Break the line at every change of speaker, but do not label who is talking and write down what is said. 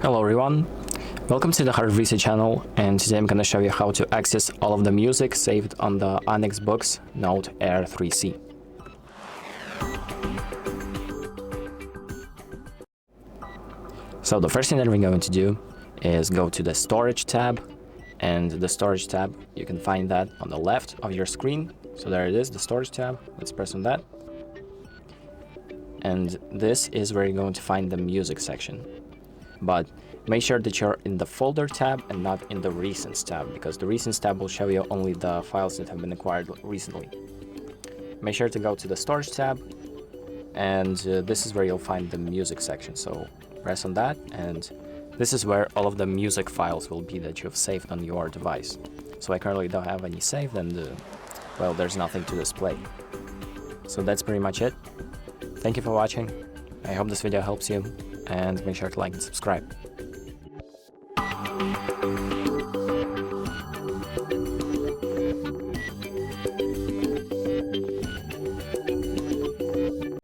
Hello everyone, welcome to the HardReset channel, and today I'm going to show you how to access all of the music saved on the ONYX Boox Note Air 3C. So the first thing that we're going to do is go to the Storage tab, and the Storage tab, you can find that on the left of your screen. So there it is, the Storage tab. Let's press on that. And this is where you're going to find the music section. But make sure that you're in the folder tab and not in the recents tab, because the recents tab will show you only the files that have been acquired recently. Make sure to go to the storage tab, and this is where you'll find the music section. So press on that, and this is where all of the music files will be that you've saved on your device. So I currently don't have any saved, and well, there's nothing to display. So that's pretty much it. Thank you for watching. I hope this video helps you, and make sure to like and subscribe.